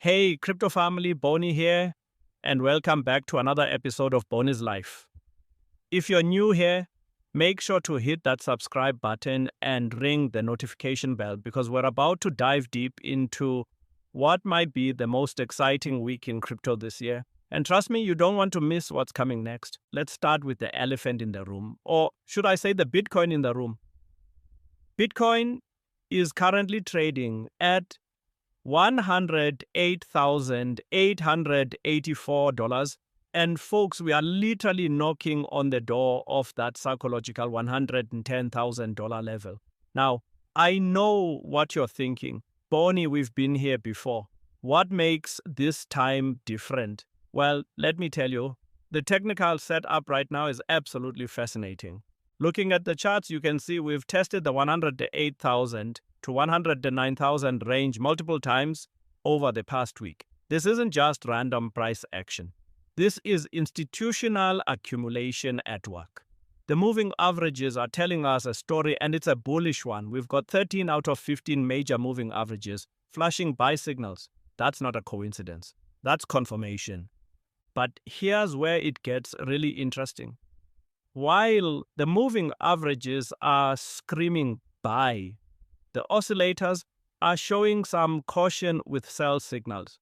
Hey, crypto family, Boni here, and welcome back to another episode of Boni's Life. If you're new here, make sure to hit that subscribe button and ring the notification bell because we're about to dive deep into what might be the most exciting week in crypto this year. And trust me, you don't want to miss what's coming next. Let's start with the elephant in the room, or should I say the Bitcoin in the room? Bitcoin is currently trading at $108,884. And folks, we are literally knocking on the door of that psychological $110,000 level. Now, I know what you're thinking. Boni, we've been here before. What makes this time different? Well, let me tell you, the technical setup right now is absolutely fascinating. Looking at the charts, you can see we've tested the 108,000 to 109,000 range multiple times over the past week. This isn't just random price action. This is institutional accumulation at work. The moving averages are telling us a story, and it's a bullish one. We've got 13 out of 15 major moving averages flashing buy signals. That's not a coincidence. That's confirmation. But here's where it gets really interesting. While the moving averages are screaming buy, the oscillators are showing some caution with sell signals.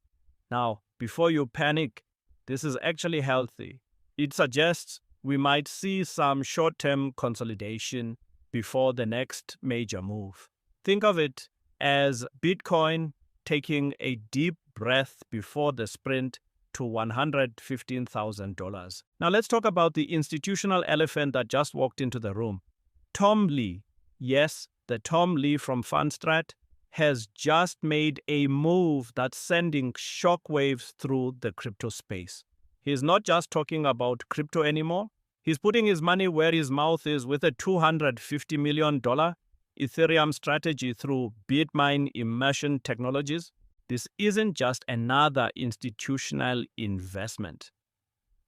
Now, before you panic, this is actually healthy. It suggests we might see some short-term consolidation before the next major move. Think of it as Bitcoin taking a deep breath before the sprint to $115,000. Now let's talk about the institutional elephant that just walked into the room. Tom Lee. Yes, the Tom Lee from Fundstrat has just made a move that's sending shockwaves through the crypto space. He's not just talking about crypto anymore. He's putting his money where his mouth is with a $250 million Ethereum strategy through Bid Mine Immersion Technologies. This isn't just another institutional investment.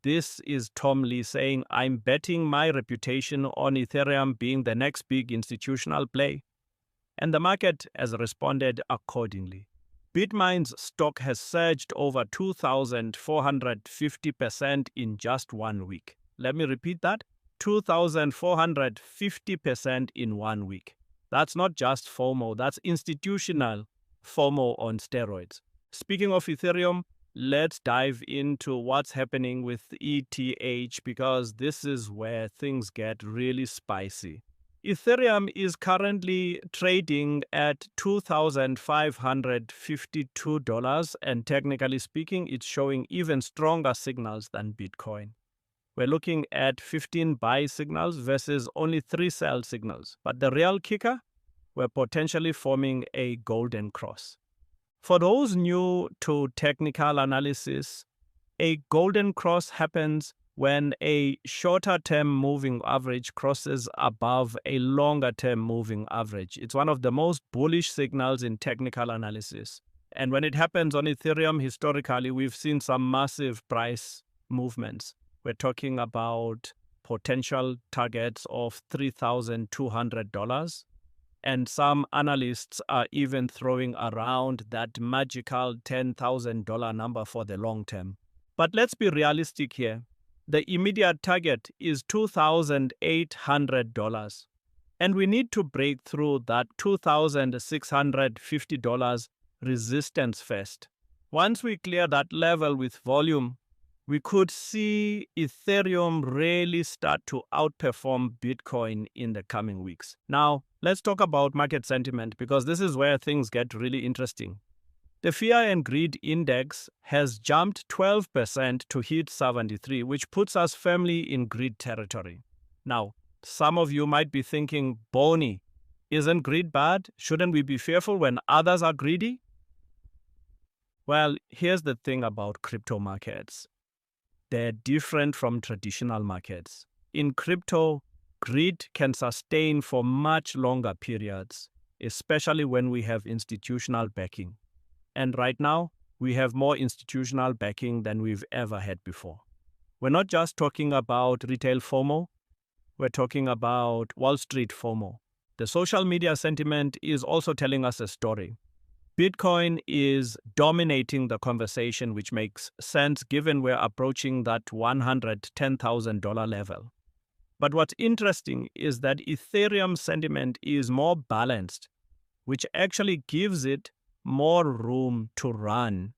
This is Tom Lee saying, I'm betting my reputation on Ethereum being the next big institutional play. And the market has responded accordingly. Bitmine's stock has surged over 2,450% in just 1 week. Let me repeat that, 2,450% in 1 week. That's not just FOMO, that's institutional FOMO on steroids. Speaking of Ethereum, let's dive into what's happening with ETH because this is where things get really spicy. Ethereum is currently trading at $2,552, and technically speaking, it's showing even stronger signals than Bitcoin. We're looking at 15 buy signals versus only 3 sell signals. But the real kicker, we're potentially forming a golden cross. For those new to technical analysis, a golden cross happens when a shorter-term moving average crosses above a longer-term moving average. It's one of the most bullish signals in technical analysis. And when it happens on Ethereum, historically, we've seen some massive price movements. We're talking about potential targets of $3,200. And some analysts are even throwing around that magical $10,000 number for the long term. But let's be realistic here. The immediate target is $2,800. And we need to break through that $2,650 resistance first. Once we clear that level with volume, we could see Ethereum really start to outperform Bitcoin in the coming weeks. Now, let's talk about market sentiment because this is where things get really interesting. The Fear and Greed Index has jumped 12% to hit 73, which puts us firmly in greed territory. Now, some of you might be thinking, Boni, isn't greed bad? Shouldn't we be fearful when others are greedy? Well, here's the thing about crypto markets. They're different from traditional markets. In crypto, greed can sustain for much longer periods, especially when we have institutional backing. And right now, we have more institutional backing than we've ever had before. We're not just talking about retail FOMO, we're talking about Wall Street FOMO. The social media sentiment is also telling us a story. Bitcoin is dominating the conversation, which makes sense given we're approaching that $110,000 level. But what's interesting is that Ethereum sentiment is more balanced, which actually gives it more room to run.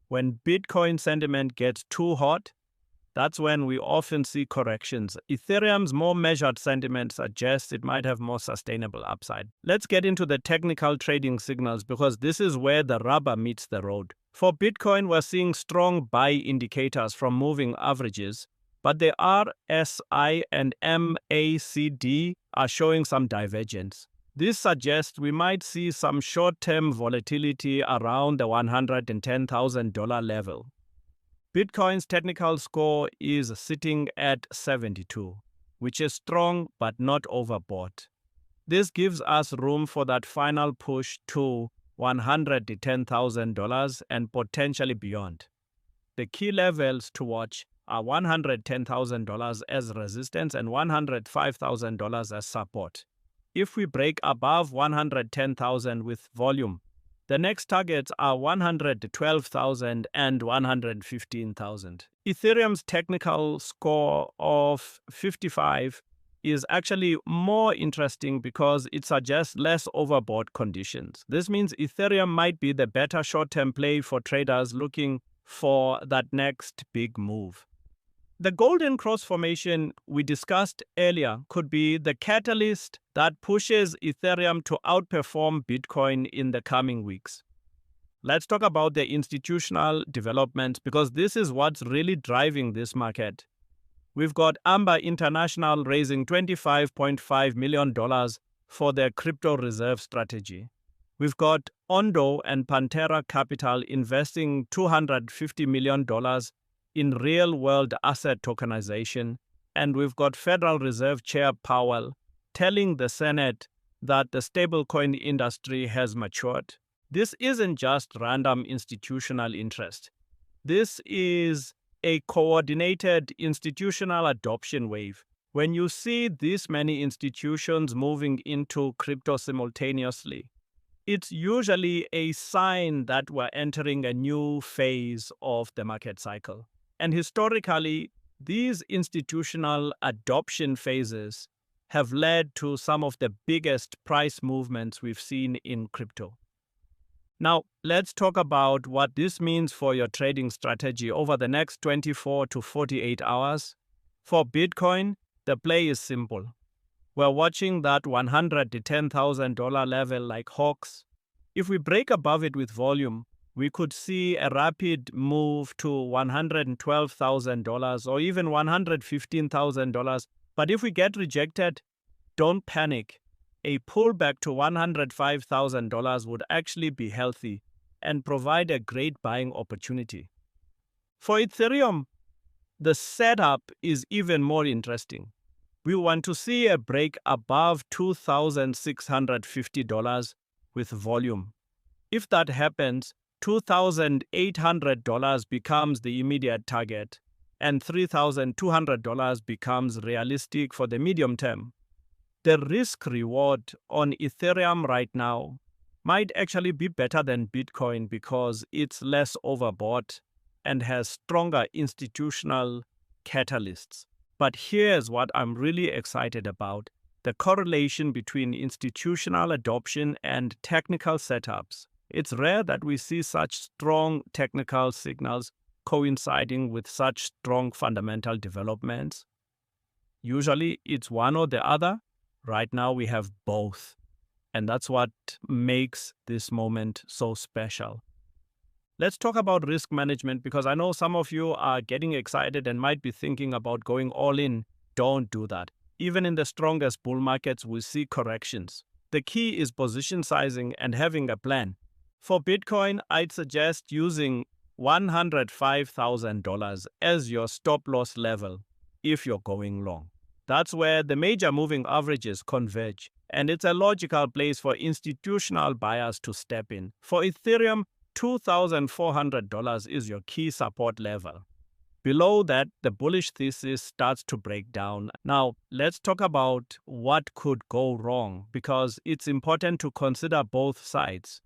When Bitcoin sentiment gets too hot, that's when we often see corrections. Ethereum's more measured sentiment suggests it might have more sustainable upside. Let's get into the technical trading signals because this is where the rubber meets the road. For Bitcoin, we're seeing strong buy indicators from moving averages, but the RSI and MACD are showing some divergence. This suggests we might see some short-term volatility around the $110,000 level. Bitcoin's technical score is sitting at 72, which is strong but not overbought. This gives us room for that final push to $110,000 and potentially beyond. The key levels to watch are $110,000 as resistance and $105,000 as support. If we break above $110,000 with volume, the next targets are $112,000 and $115,000. Ethereum's technical score of 55 is actually more interesting because it suggests less overbought conditions. This means Ethereum might be the better short-term play for traders looking for that next big move. The golden cross formation we discussed earlier could be the catalyst that pushes Ethereum to outperform Bitcoin in the coming weeks. Let's talk about the institutional development because this is what's really driving this market. We've got AMBA International raising $25.5 million for their crypto reserve strategy. We've got Ondo and Pantera Capital investing $250 million in real-world asset tokenization, and we've got Federal Reserve Chair Powell telling the Senate that the stablecoin industry has matured. This isn't just random institutional interest. This is a coordinated institutional adoption wave. When you see this many institutions moving into crypto simultaneously, it's usually a sign that we're entering a new phase of the market cycle. And historically, these institutional adoption phases have led to some of the biggest price movements we've seen in crypto. Now, let's talk about what this means for your trading strategy over the next 24 to 48 hours. For Bitcoin, the play is simple. We're watching that $110,000 level like hawks. If we break above it with volume, we could see a rapid move to $112,000 or even $115,000. But if we get rejected, don't panic. A pullback to $105,000 would actually be healthy and provide a great buying opportunity. For Ethereum, the setup is even more interesting. We want to see a break above $2,650 with volume. If that happens, $2,800 becomes the immediate target, and $3,200 becomes realistic for the medium term. The risk-reward on Ethereum right now might actually be better than Bitcoin because it's less overbought and has stronger institutional catalysts. But here's what I'm really excited about: the correlation between institutional adoption and technical setups. It's rare that we see such strong technical signals coinciding with such strong fundamental developments. Usually it's one or the other. Right now we have both. And that's what makes this moment so special. Let's talk about risk management because I know some of you are getting excited and might be thinking about going all in. Don't do that. Even in the strongest bull markets, we see corrections. The key is position sizing and having a plan. For Bitcoin, I'd suggest using $105,000 as your stop loss level if you're going long. That's where the major moving averages converge, and it's a logical place for institutional buyers to step in. For Ethereum, $2,400 is your key support level. Below that, the bullish thesis starts to break down. Now, let's talk about what could go wrong because it's important to consider both sides.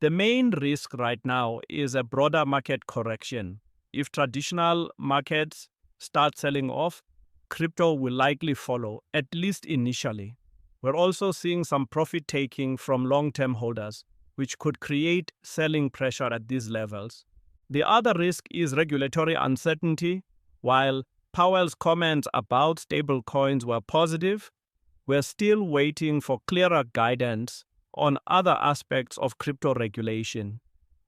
The main risk right now is a broader market correction. If traditional markets start selling off, crypto will likely follow, at least initially. We're also seeing some profit taking from long-term holders, which could create selling pressure at these levels. The other risk is regulatory uncertainty. While Powell's comments about stablecoins were positive, we're still waiting for clearer guidance on other aspects of crypto regulation.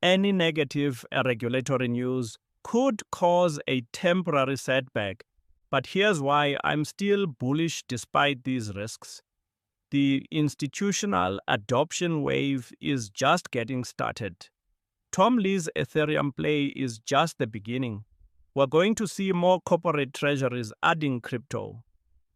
Any negative regulatory news could cause a temporary setback, but here's why I'm still bullish despite these risks. The institutional adoption wave is just getting started. Tom Lee's Ethereum play is just the beginning. We're going to see more corporate treasuries adding crypto,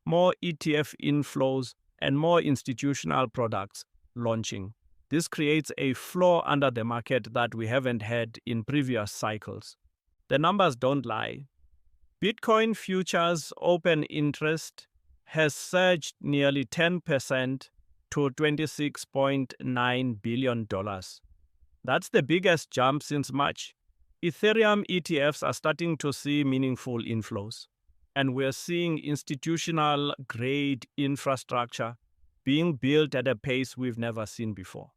more ETF inflows, and more institutional products launching. This creates a floor under the market that we haven't had in previous cycles. The numbers don't lie. Bitcoin futures open interest has surged nearly 10% to $26.9 billion. That's the biggest jump since March. Ethereum ETFs are starting to see meaningful inflows, and we're seeing institutional-grade infrastructure being built at a pace we've never seen before.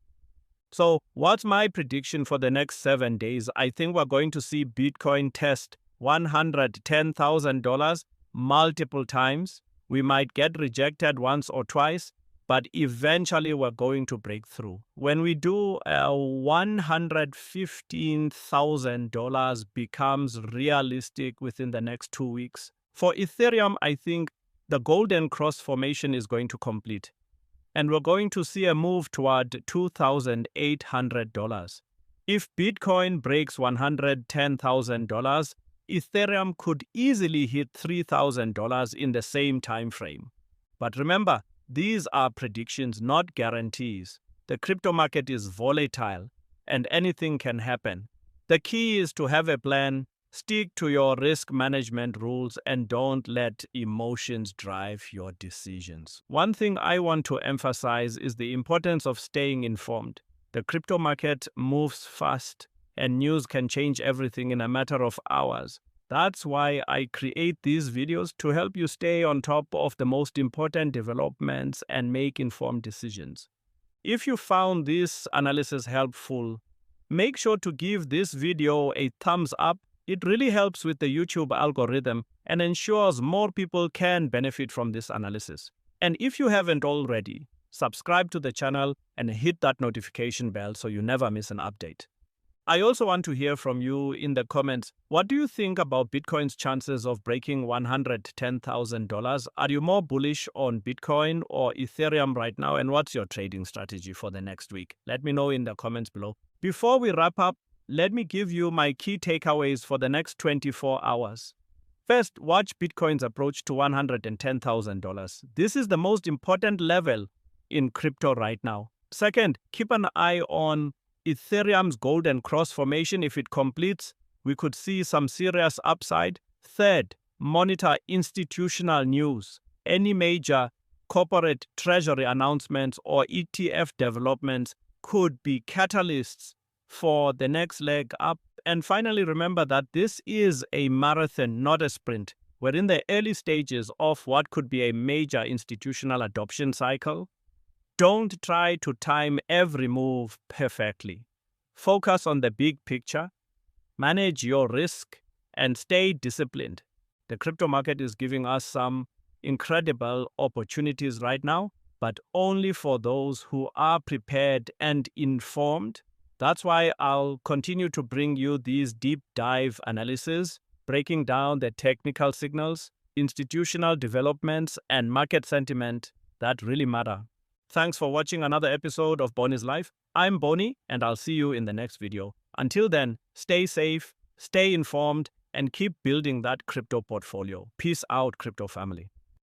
So, what's my prediction for the next 7 days? I think we're going to see Bitcoin test $110,000 multiple times. We might get rejected once or twice, but eventually we're going to break through. When we do, $115,000 becomes realistic within the next 2 weeks. For Ethereum, I think the golden cross formation is going to complete, and we're going to see a move toward $2,800. If Bitcoin breaks $110,000, Ethereum could easily hit $3,000 in the same time frame. But remember, these are predictions, not guarantees. The crypto market is volatile, and anything can happen. The key is to have a plan, stick to your risk management rules, and don't let emotions drive your decisions. One thing I want to emphasize is the importance of staying informed. The crypto market moves fast, and news can change everything in a matter of hours. That's why I create these videos, to help you stay on top of the most important developments and make informed decisions. If you found this analysis helpful, make sure to give this video a thumbs up. It really helps with the YouTube algorithm and ensures more people can benefit from this analysis. And if you haven't already, subscribe to the channel and hit that notification bell so you never miss an update. I also want to hear from you in the comments. What do you think about Bitcoin's chances of breaking $110,000? Are you more bullish on Bitcoin or Ethereum right now? And what's your trading strategy for the next week? Let me know in the comments below. Before we wrap up, let me give you my key takeaways for the next 24 hours. First, watch Bitcoin's approach to $110,000. This is the most important level in crypto right now. Second, keep an eye on Ethereum's golden cross formation. If it completes, we could see some serious upside. Third, monitor institutional news. Any major corporate treasury announcements or ETF developments could be catalysts for the next leg up. And finally, remember that this is a marathon, not a sprint. We're in the early stages of what could be a major institutional adoption cycle. Don't try to time every move perfectly. Focus on the big picture, manage your risk, and stay disciplined. The crypto market is giving us some incredible opportunities right now, but only for those who are prepared and informed. That's why I'll continue to bring you these deep dive analyses, breaking down the technical signals, institutional developments, and market sentiment that really matter. Thanks for watching another episode of Bony's Life. I'm Bony, and I'll see you in the next video. Until then, stay safe, stay informed, and keep building that crypto portfolio. Peace out, crypto family.